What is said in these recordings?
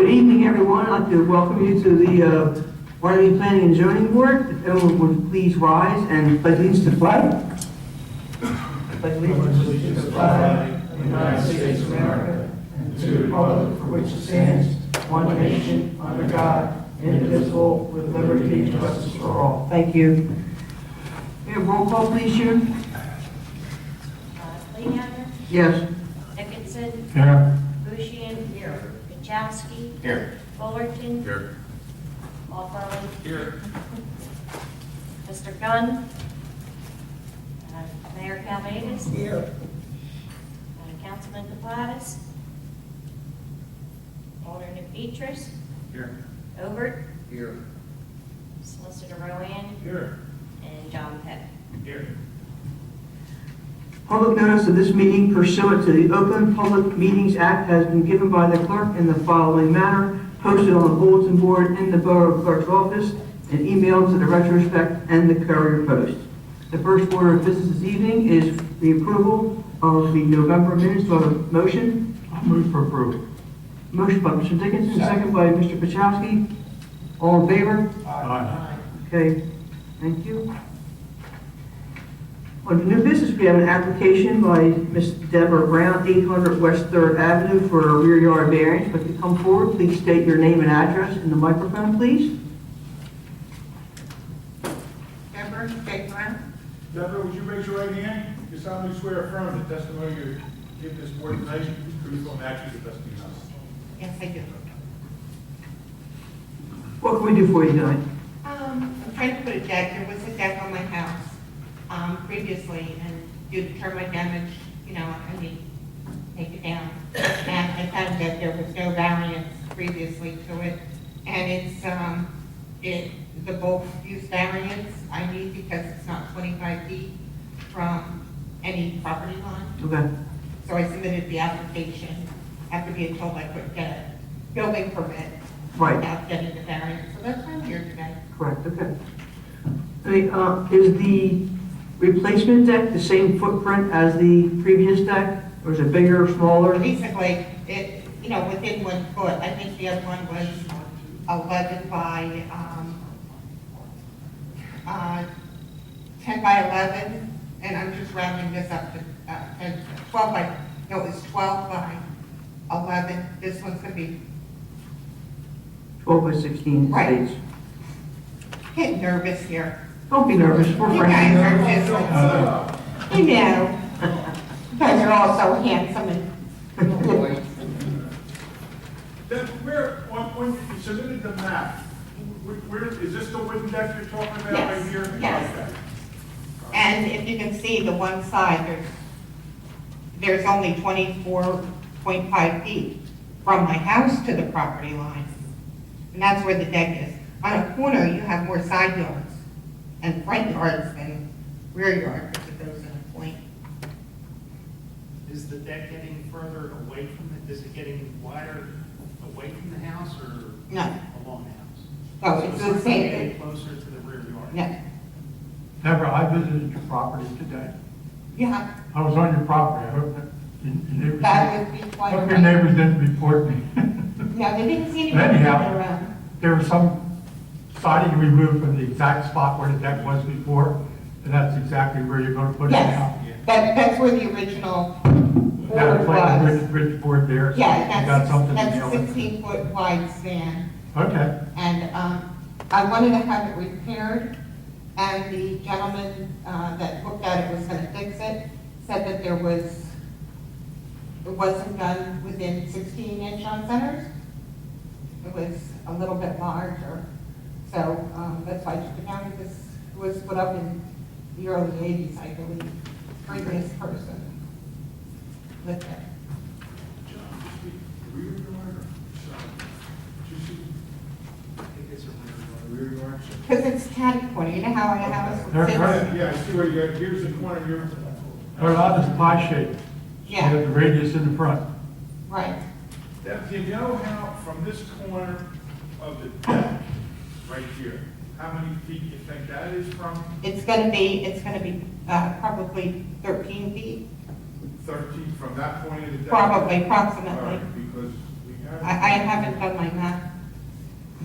Good evening, everyone. I'd like to welcome you to the Runnemede Planning and Zoning Board. If everyone would please rise and pledge allegiance to the flag. Pledge allegiance to the flag of the United States of America and to the republic for which it stands, one nation, under God, indivisible, with liberty and justice for all. Thank you. We have roll call, please, Sharon. Leander, Yes. Dickinson, Here. Bushian, Kachowski, Here. Fullerton, Here. Walperly, Here. Mr. Gunn, Mayor Calvadas, Here. Councilman Capadas, Alderman Beatrice, Here. Overt, Here. Solicitor Rowan, Here. and John Pettit. Here. Public notice of this meeting pursuant to the Open Public Meetings Act has been given by the clerk in the following manner, posted on the bulletin board in the Borough Clerk's office, and emailed to the Retrospect and the Courier Post. The first order of business this evening is the approval of the November minutes. Do I have a motion? I'll move for approval. Motion by Mr. Dickinson, second by Mr. Pachowski. All in favor? Aye. Okay, thank you. On the new business, we have an application by Ms. Deborah Brown, 800 West 3rd Avenue for a rear yard variance. If you come forward, please state your name and address in the microphone, please. Deborah Brown. Deborah, would you raise your right hand? You solemnly swear or affirm the testimony you give this board tonight is truthful and accurate to the best of your knowledge. Yes, I do. What can we do for you tonight? I'm trying to put a deck. There was a deck on my house previously, and due to termite damage, I need to take it down. And I found that there was no variance previously to it, and it's the bulk use variance I need because it's not 25 feet from any property line. Okay, So I submitted the application after being told I couldn't get a building permit right, without getting the variance. So that's why I'm here today. correct, okay. I mean, is the replacement deck the same footprint as the previous deck? Or is it bigger or smaller? Basically, within 1 foot. I think the other one was 11 by 10 by 11, and I'm just rounding this up to 12 by. No, it's 12 by 11. This one's gonna be 12 by 16 Right. states. getting nervous here. Don't be nervous, we're You friends. guys are just, you know, you guys are all so handsome and Then where, when you submitted the map, where, is this the wooden deck you're talking about right Yes, here? yes. Okay. And if you can see the one side, there's only 24.5 feet from my house to the property line. And that's where the deck is. On a corner, you have more side yards and front yards than rear yard, because it goes in a point. Is the deck getting further away from it? Is it getting wider away from the house or No, along the house? oh, So it's it's the getting same, closer to the rear yard? no, Deborah, I visited your property today. yeah, I was on your property. I hope that your neighbors, that would be quite hope right. your neighbors didn't report me. No, they didn't see anybody Anyhow. around. There was some siding removed from the exact spot where the deck was before, and that's exactly where you're going to put it now. Yes, that's where the original Got order a plan, was. bridge board there. so Yeah, you got something to that's deal a with. 16-foot wide span. Okay, And I wanted to have it repaired, and the gentleman that looked at it was going to fix it, said that it wasn't done within 16-inch on centers. It was a little bit larger. So that's why I took it down, because it was put up in the early 80s, I believe. Previous person lived there. John, rear yard or side? I think it's a rear yard. Rear yard. Because it's catty corner, you know how a house Right, sits? right. Yeah, I see where you got, here's the corner, you're, or not this pie shape. You Yeah, have the radius in the front. right. Deb, do you know how, from this corner of the deck, right here, how many feet you think that is from? It's gonna be probably 13 feet, 13 from that point of the deck? probably, All approximately. right, because we I haven't done my math.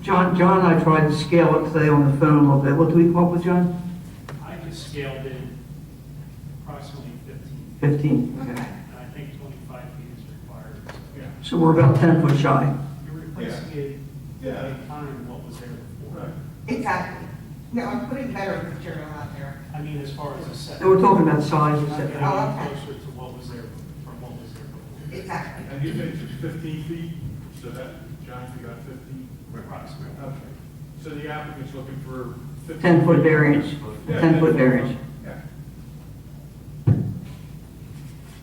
John and I tried to scale it today on the phone a little bit. What do we come up with, John? I just scaled it approximately 15, 15. Okay. Okay. and I think 25 feet is required. Yeah. So we're about 10 foot shy. You're replacing it Yeah. in kind of what was there before. Right. Exactly. No, I'm putting better material out there. I mean, as far as the And setback. we're talking about size. Not getting Oh, any okay. closer to what was there, from what was there before. Exactly. And you think it's 15 feet, so that, John, you got 15? Approximately. Okay. So the applicant's looking for 15? 10 foot variance. Yeah, 10 foot variance. Yeah.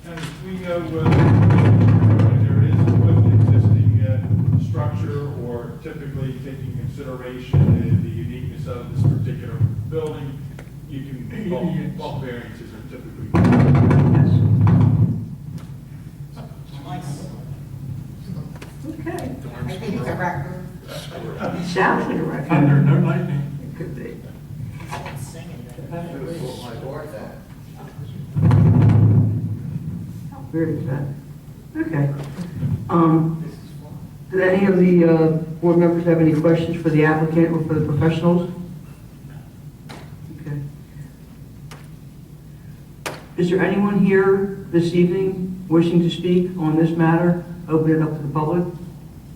And we know whether there is an existing structure or typically taking consideration the uniqueness of this particular building, you can, bulk variances are typically. Yes. Okay. I think it's a record. It sounds like a record. Thunder, no lightning. It could be. Very good. Okay. Did any of the board members have any questions for the applicant or for the professionals? Okay. Is there anyone here this evening wishing to speak on this matter? Open it up to the public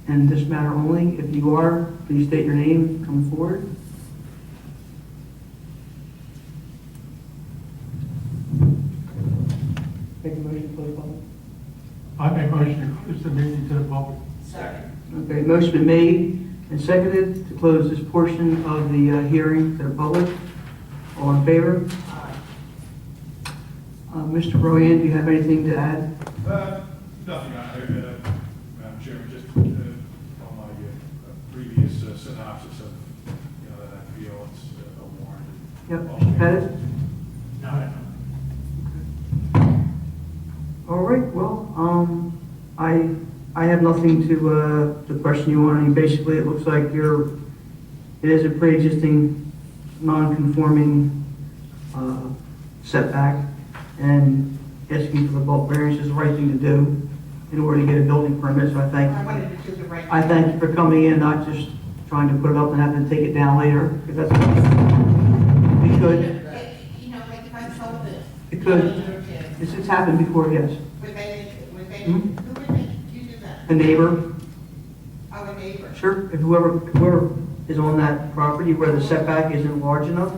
and this matter only. If you are, please state your name, come forward. Make a motion for the public. I make motion to close the meeting to the public. Okay, motion been made and seconded to close this portion of the hearing to the public. All in favor? Mr. Royan, do you have anything to add? Nothing, Madam Chairman, just on my previous synopsis of, that I feel it's a warranted. Yep, bulk Mr. variance. Pettit? No, I don't. All right, well, I have nothing to question you on. I mean, basically, it looks like it is a pre-existing, non-conforming setback, and asking for the bulk variance is the right thing to do in order to get a building permit, so I I wanted to do the right. I thank you for coming in, not just trying to put it up and having to take it down later, because that's, we could, Like if I sold it. it could, it's happened before, yes. Would they, Hmm? who would make you do that? A neighbor, Oh, a neighbor. sure, if whoever is on that property where the setback isn't large enough,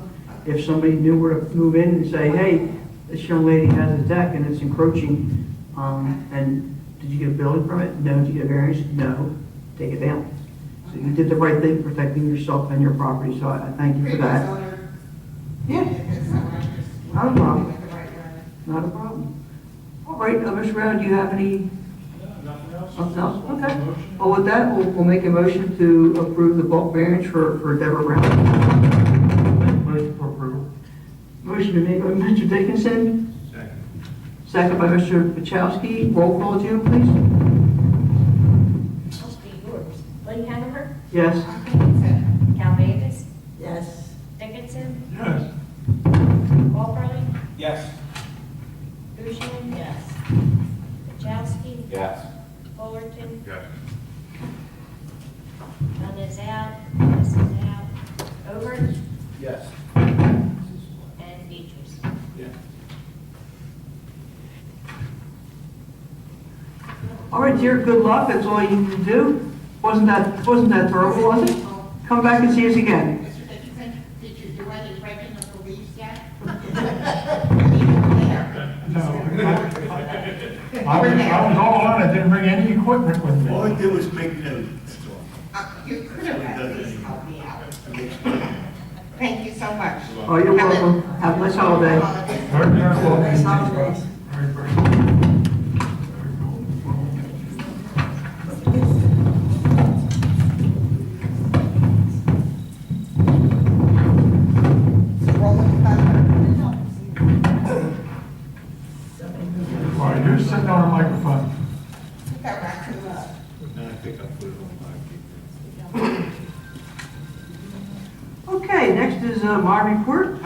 if somebody knew where to move in and say, hey, this young lady has a deck and it's encroaching, and did you get a building permit? No. Did you get a variance? No. Take it down. So you did the right thing, protecting yourself and your property, so I thank you for Previous that. owner. Yeah. If so, I just Not a wanted to problem. do it the right way. Not a problem. All right, Mr. Brown, do you have any, Nothing else? nothing else? Okay. Motion? Well, with that, we'll make a motion to approve the bulk variance for Deborah Brown. Motion for approval. Motion been made by Mr. Dickinson. Second by Mr. Pachowski. Roll call, June, please. I'll speak yours. Lee Hanover, Yes. I think it's a, Cal Davis, Yes. Dickinson, Yes. Walperly, Yes. Bushian. Yes. Chowski, Yes. Fullerton, Yes. Dunn is out, this is out, Over, Yes. and Beatrice. Yeah. All right, dear, good luck. That's all you can do. Wasn't that terrible, was it? Come back and see us again. Mr. Dickinson, did you do any breaking of the leaves yet? No. I was all on, I didn't bring any equipment with me. All I did was make notes. You could have at least helped me out. Thank you so much. Oh, you're welcome. Have a nice holiday. Very, very well. Nice holidays. Very, very. Rolling thunder. All right, who's sitting on a microphone? Put that raccoon up. Now I think I'll put it on Okay, next is my report.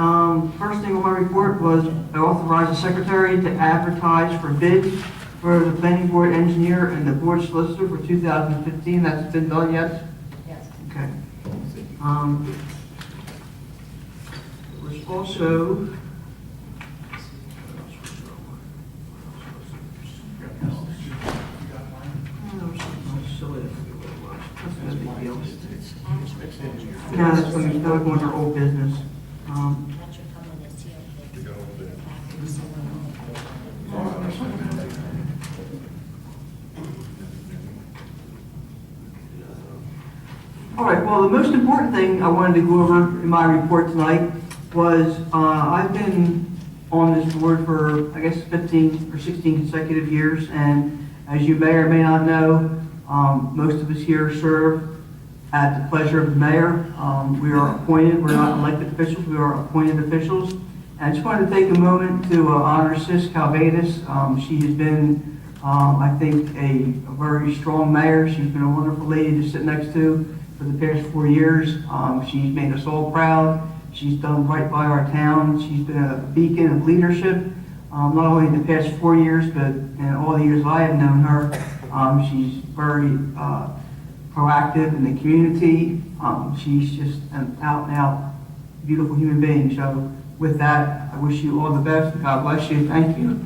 First thing on my report was I authorized the secretary to advertise for bid for the planning board engineer and the board solicitor for 2015. That's been done, yes? Yes. Okay. There was also, no, that's going to go under old business. That should come in this year. All right, well, the most important thing I wanted to go over in my report tonight was I've been on this board for, I guess, 15 or 16 consecutive years, and as you may or may not know, most of us here serve at the pleasure of the mayor. We are appointed, we're not elected officials, we are appointed officials. And I just wanted to take a moment to honor Sis Calvadas. She has been, I think, a very strong mayor. She's been a wonderful lady to sit next to for the past 4 years. She's made us all proud. She's done right by our town. She's been a beacon of leadership, not only in the past 4 years, but in all the years I have known her. She's very proactive in the community. She's just an out-and-out beautiful human being. So with that, I wish you all the best. God bless you. Thank you.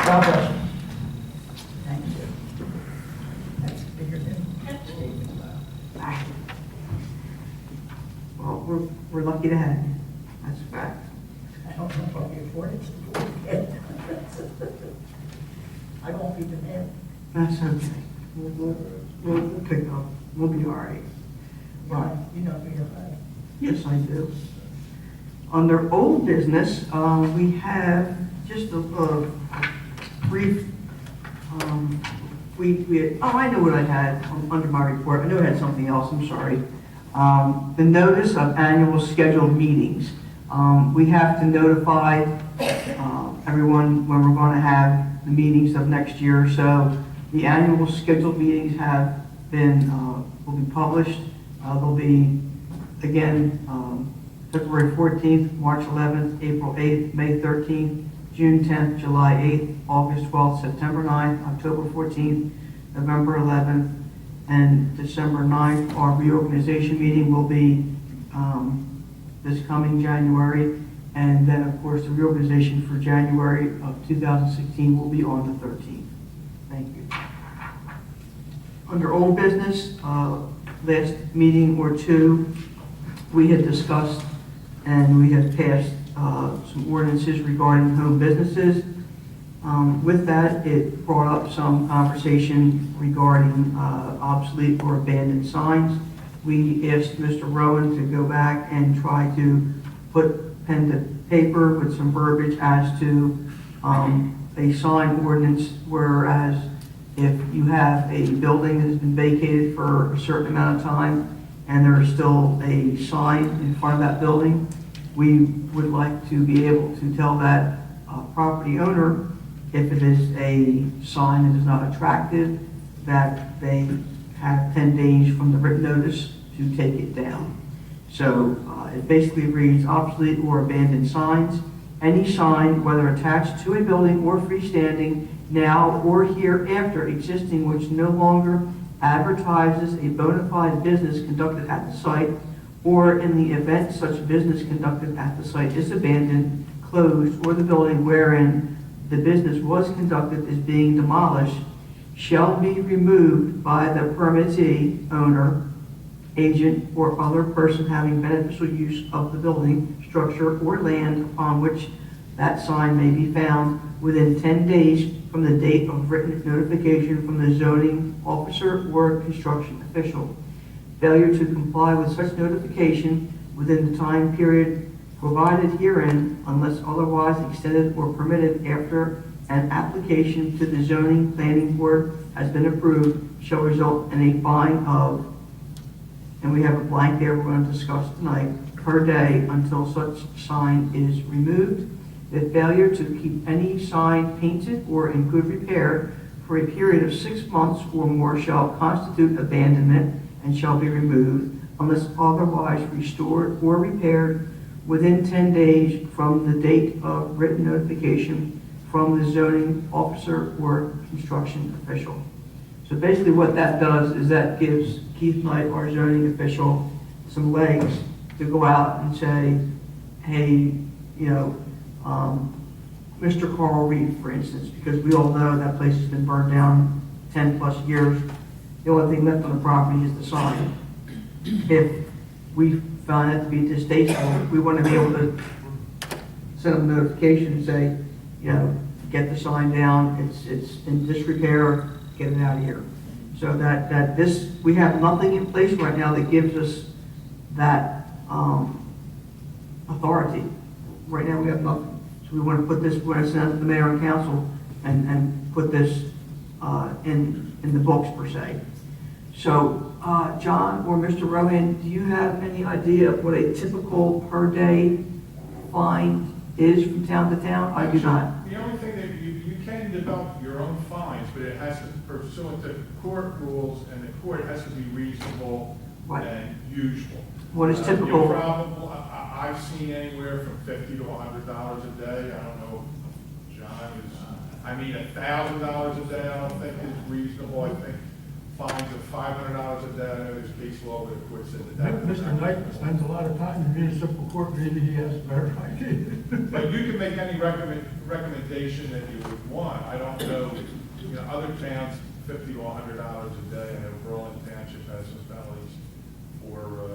God bless you. Thank you. That's bigger than shaving. Well, we're lucky to have you. That's a fact. I don't know if I can afford it. I won't even have. That's okay. We'll pick up. We'll be all right. Right. You know me, right? Yes, I do. Under old business, we have just a brief, we had, oh, I know what I had under my report. I know I had something else, I'm sorry. The notice of annual scheduled meetings. We have to notify everyone when we're going to have the meetings of next year. So the annual scheduled meetings have been, will be published. They'll be, again, February 14th, March 11th, April 8th, May 13th, June 10th, July 8th, August 12th, September 9th, October 14th, November 11th, and December 9th. Our reorganization meeting will be this coming January, and then, of course, the reorganization for January of 2016 will be on the 13th. Thank you. Under old business, last meeting or two, we had discussed and we had passed some ordinances regarding home businesses. With that, it brought up some conversation regarding obsolete or abandoned signs. We asked Mr. Rowan to go back and try to put pen to paper with some verbiage as to a sign ordinance, whereas if you have a building that has been vacated for a certain amount of time and there is still a sign in front of that building, we would like to be able to tell that property owner, if it is a sign that is not attractive, that they have 10 days from the written notice to take it down. So it basically reads obsolete or abandoned signs. Any sign, whether attached to a building or freestanding, now or hereafter existing, which no longer advertises a bona fide business conducted at the site, or in the event such business conducted at the site is abandoned, closed, or the building wherein the business was conducted is being demolished, shall be removed by the permittee, owner, agent, or other person having beneficial use of the building, structure, or land upon which that sign may be found within 10 days from the date of written notification from the zoning officer or construction official. Failure to comply with such notification within the time period provided herein, unless otherwise extended or permitted after an application to the zoning planning board has been approved, shall result in a fine of, and we have a blank there we're going to discuss tonight, per day until such sign is removed. The failure to keep any sign painted or in good repair for a period of 6 months or more shall constitute abandonment and shall be removed. unless otherwise restored or repaired within 10 days from the date of written notification from the zoning officer or construction official. So basically what that does is that gives Keith Knight, our zoning official, some legs to go out and say, hey, Mr. Carl Reed, for instance, because we all know that place has been burned down 10 plus years. The only thing left on the property is the sign. If we found it to be distasteful, we want to be able to send them a notification and say, get the sign down, it's in disrepair, get it out of here. So that this, we have nothing in place right now that gives us that authority. Right now, we have nothing. So we want to put this, we want to send it to the mayor and council and put this in the books per se. So, John or Mr. Rohan, do you have any idea of what a typical per day fine is from town to town? I do not. The only thing that you can develop your own fines, but it has to pursuant to court rules, and the court has to be reasonable Right. and usual. What is typical? Your probable, I've seen anywhere from $50 to $100 a day. I don't know if John is, $1,000 a day I don't think is reasonable. I think fines of $500 a day, I know there's case law where the court said that. Mr. Knight spends a lot of time in municipal court, maybe he has a better idea. But you can make any recommendation that you would want. I don't know, other towns, $50 to $100 a day. I know Berlin Township has some penalties for.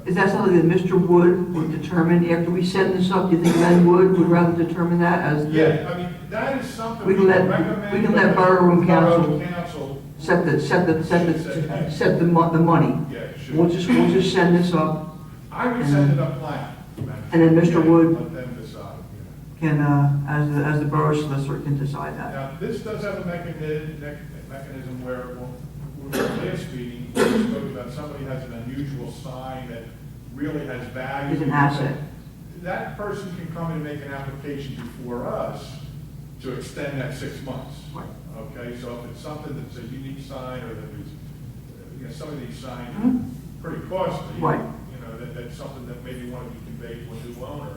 Is that something that Mr. Wood would determine after we send this up? Do you think Len Wood would rather determine that as the? Yeah, that is something We can let borough and council council set the money. Yeah, it should. We'll just send this up, I would send it up blank. And then Mr. Wood- Let them decide. can, as the borough solicitor can decide that. Now, this does have a mechanism where, last meeting, we spoke about somebody has an unusual sign that really has value. Is an asset. That person can come and make an application before us to extend that 6 months. Right. Okay, so if it's something that's a unique sign, or that is, some of these signs Mhm. are pretty costly. Right. That's something that maybe want to be conveyed to a new owner,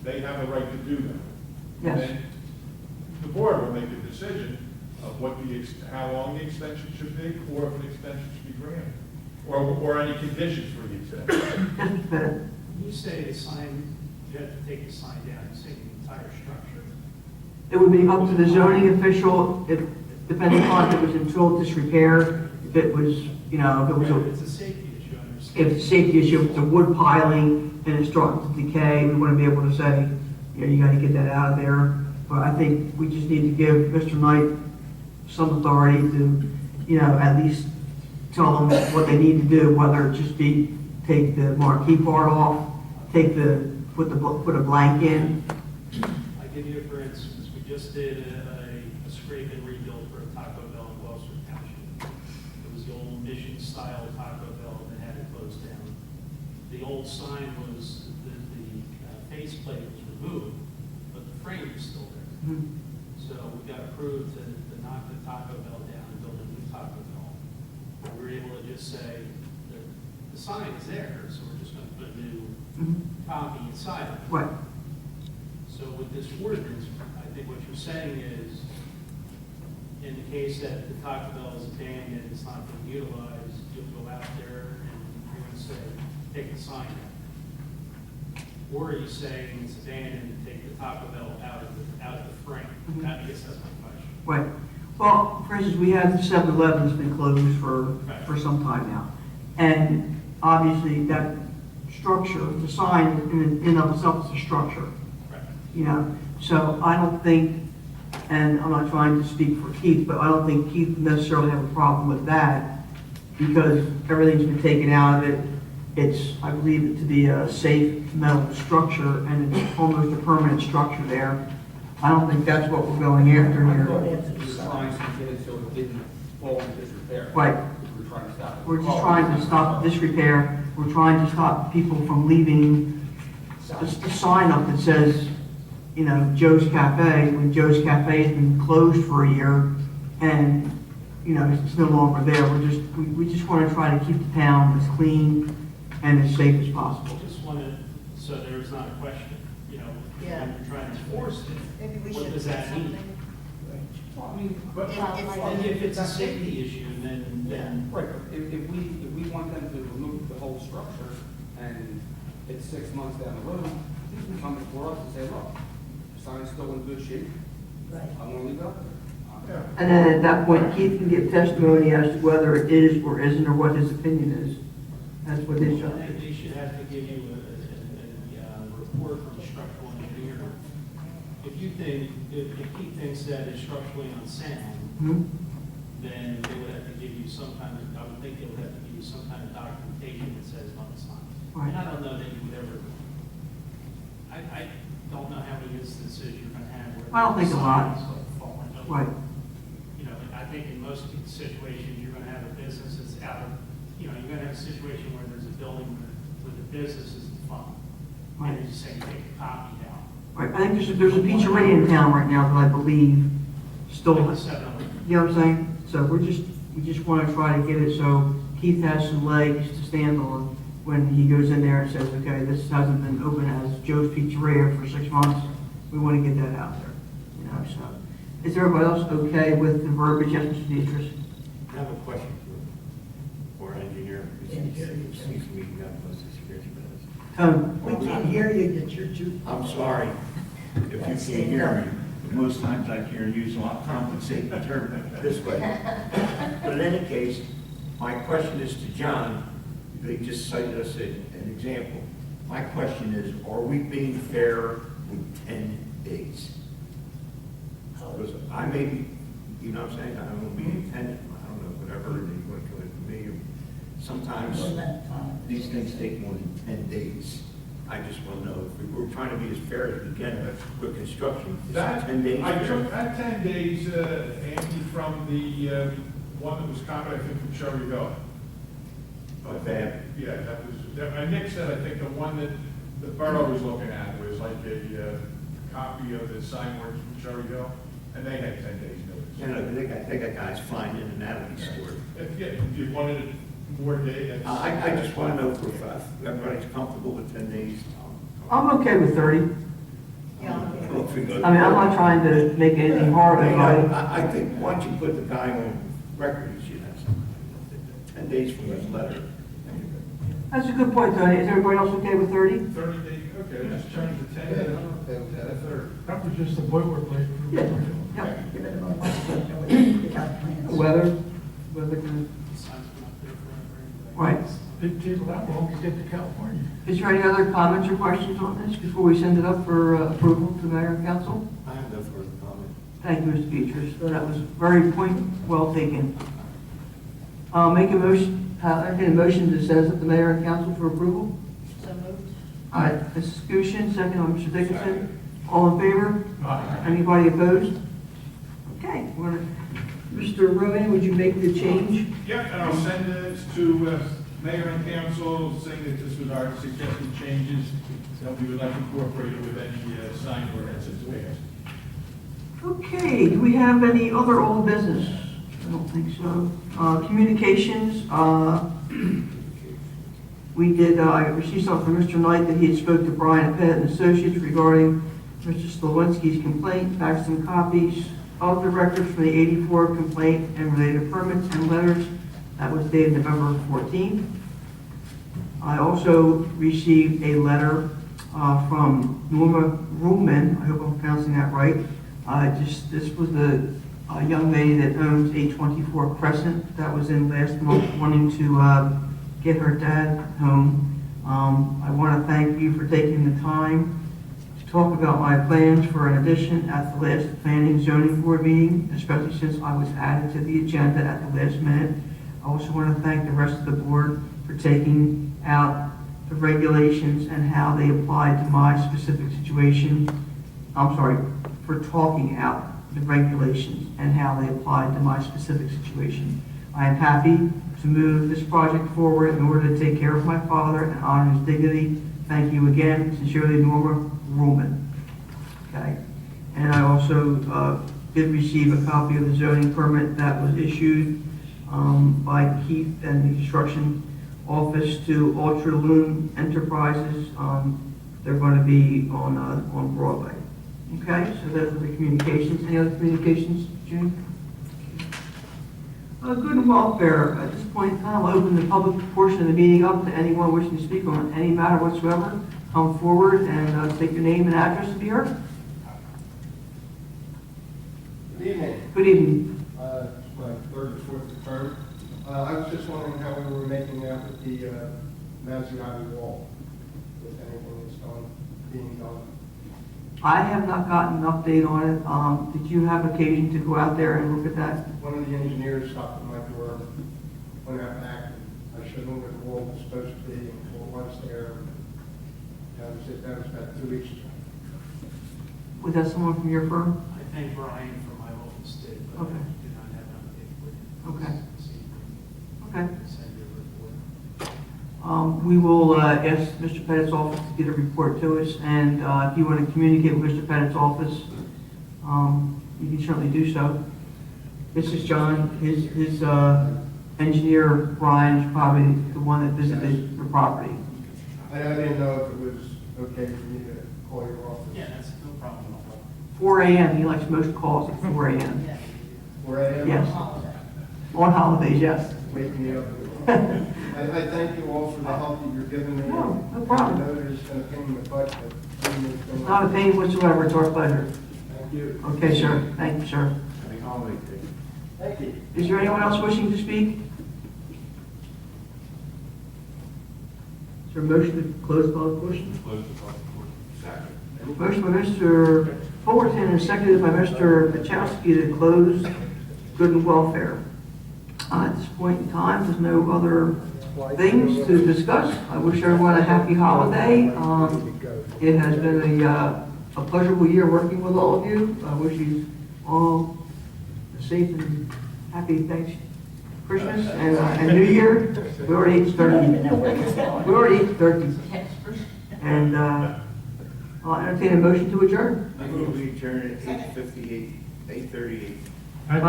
they have a right to do that. Yes. Then the board will make a decision of how long the extension should be, or if an extension should be granted, or any conditions for the extension. Yes, Mr. Bennett. When you say the sign, you have to take the sign down, you say the entire structure. It would be up to the zoning official, depending on if it was in total disrepair, if it was, if it was It's a safety issue, I understand. if it's a safety issue, if it's a wood piling and it's starting to decay, we want to be able to say, you got to get that out of there. But I think we just need to give Mr. Knight some authority to, at least tell them what they need to do, whether it just be take the marquee part off, put a blank in. I give you a for instance, we just did a scrape and rebuild for a Taco Bell in Gloucester Township. It was the old mission style Taco Bell that had it closed down. The old sign was, the faceplate was removed, but the frame was still there. Mhm. So we got approved to knock the Taco Bell down and build a new Taco Bell. We were able to just say that the sign is there, so we're just going to put a new Mhm. copy inside of it. Right. So with this ordinance, I think what you're saying is, in the case that the Taco Bell is abandoned, it's not being utilized, you'll go out there and you're going to say, take the sign out. Or are you saying it's abandoned and take the Taco Bell out of the frame? Mhm. I guess that's my question. Right. Well, for instance, we have the 7-Eleven that's been closed for some time now. And obviously that structure, the sign in of itself is a structure, Right. So I don't think, and I'm not trying to speak for Keith, but I don't think Keith would necessarily have a problem with that because everything's been taken out of it. It's, I believe it to be a safe metal structure and it's almost a permanent structure there. I don't think that's what we're going after Going here. after the We're sign. trying to get it so it didn't fall into disrepair. Right. We're trying to stop it. We're just trying to stop disrepair. We're trying to stop people from leaving the sign up that says, Joe's Cafe, when Joe's Cafe has been closed for a year and, it's no longer there. We just want to try to keep the town as clean and as safe as possible. Just wanted, so there's not a question, you know, Yeah. when you're trying to enforce it, Maybe we what should does say that mean? something. Well, I mean, but. And if it's a safety issue, then, Right, but if we want them to remove the whole structure and it's 6 months down the road, they can come before us and say, look, the sign's still in good shape, Right. I'm gonna leave it up there. And then at that point, Keith can give testimony as to whether it is or isn't, or what his opinion is. That's what his job is. they should have to give you a report from a structural engineer. If you think, if Keith thinks that it's structurally unsound, Hmm? then they would have to give you some kind of, I would think they would have to give you some kind of documentation that says, no, it's not. Right. And I don't know that you would ever, I don't know how many instances you're gonna have where. I don't think a lot. signs are falling over. Right. You know, I think in most situations, you're gonna have a business that's out of, you know, you're gonna have a situation where there's a building where the business is defunct. Right. And you just say, take a copy out. Right, I think there's a pizzeria in town right now that I believe still, Like the 7-Eleven. you know what I'm saying? So we just want to try to get it so Keith has some legs to stand on when he goes in there and says, okay, this hasn't been open as Joe's Pizzeria for 6 months. We want to get that out there, you know, so. Is everybody else okay with the verbiage? Yes, Mr. Dietrich? I have a question for our engineer. Can't hear you, It seems to me you got most of the security minutes. Tone? We can't hear you, that you're too. I'm sorry if you can't hear me. Most times I hear you, so I'll compensate the term this way. But in any case, my question is to John. They just cited us an example. My question is, are we being fair with 10 days? Because I may be, you know what I'm saying, I don't want to be intended, I don't know, whatever, and you want to come in for me. Sometimes Well, that time. these things take more than 10 days. I just want to know, if we're trying to be as fair as we can with construction. Is That, 10 days I fair? took that 10 days, Andy, from the one that was copied, I think, from Sherry Hill. Oh, bad. Yeah, and Nick said, I think the one that the borough was looking at was like a copy of the sign works from Sherry Hill, and they had 10 days You notice. know, they got guys flying in and out of these stores. If you wanted more days. I just want to know if everybody's comfortable with 10 days. I'm okay with 30. Yeah. Well, if we go- I mean, I'm not trying to make anything hard about it. I think once you put the guy on record, he should have something. 10 days from his letter. That's a good point, Tony. Is everybody else okay with 30? 30 days, okay, let's change the 10 to 30. That was just the boilerplate. Yeah. Yep. Give it a moment, know what you got plans. Weather, The sign's been up there forever anyway. right. Didn't take that long to get to California. Is there any other comments or questions on this before we send it up for approval to the mayor and council? I have no further comment. Thank you, Mr. Peters. That was very point well taken. Make a motion, entertain a motion to send this up to the mayor and council for approval. So moved. All right, Mrs. Gushen, second on Mr. Dickinson. All in favor? Aye. Anybody opposed? Okay, Mr. Rowan, would you make the change? Yeah, and I'll send this to mayor and council, saying that this was our suggested changes, that we would like incorporated with any sign ordinances passed. Okay, do we have any other old business? I don't think so. Communications, we did, I received something from Mr. Knight that he had spoke to Brian Pettit and Associates regarding Mr. Slawinski's complaint, back some copies of the records from the 84 complaint and related permits and letters. That was dated November 14th. I also received a letter from Norma Ruhlman, I hope I'm pronouncing that right. This was the young lady that owns 824 Crescent that was in last month wanting to get her dad home. I want to thank you for taking the time to talk about my plans for an addition at the last Planning Zoning Board meeting, especially since I was added to the agenda at the last minute. I also want to thank the rest of the board for taking out the regulations and how they apply to my specific situation. I'm sorry, for talking out the regulations and how they apply to my specific situation. I am happy to move this project forward in order to take care of my father and honor his dignity. Thank you again. Sincerely, Norma Ruhlman. Okay. And I also did receive a copy of the zoning permit that was issued by Keith and the construction office to Ultra Loom Enterprises. They're going to be on Broadway. Okay, so those are the communications. Any other communications, June? Good and welfare. At this point in time, I'll open the public portion of the meeting up to anyone wishing to speak on any matter whatsoever. Come forward and state your name and address to be heard. Good evening. Good evening. It's my third or fourth term. I was just wondering how we were making out with the Mazziotti wall, if anything is being done. I have not gotten an update on it. Did you have occasion to go out there and look at that? One of the engineers stopped at my door when I back, and I showed him where the wall was supposed to be, and it was there. That was about 2 weeks ago. Was that someone from your firm? I think Brian from my office did, but I Okay. do not have an update for you. Okay. This evening. Okay. Send you a report. We will ask Mr. Pettit's office to get a report to us, and if you want to communicate with Mr. Pettit's office, you can certainly do so. This is John. His engineer, Brian, is probably the one that visited the property. I didn't know if it was okay for me to call your office. Yeah, that's no problem at all. 4 a.m. He likes most calls at 4 a.m. 4 a.m.? Yes. On holidays, yes. Wake me up. I thank you all for the help that you're giving me. No problem. I know it's been a pain in the butt, but it's been. Not a pain whatsoever. It's our pleasure. Thank you. Okay, sir. Thank you, sir. Happy holiday. Thank you. Is there anyone else wishing to speak? Is there a motion to close the public portion? Close the public portion. Second. Motion by Mr. Fullerton and seconded by Mr. Pachowski to close good and welfare. At this point in time, there's no other things to discuss. I wish everyone a happy holiday. It has been a pleasurable year working with all of you. I wish you all a safe and happy Christmas and New Year. We already ate turkey. We already ate turkey. And I'll entertain a motion to adjourn. I think we adjourn at 8:58, 8:38. Happy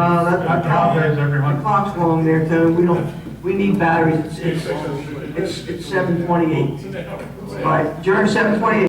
holidays, everyone. The clock's long there, Tony. We need batteries. It's 7:28. Right, adjourn 7:28.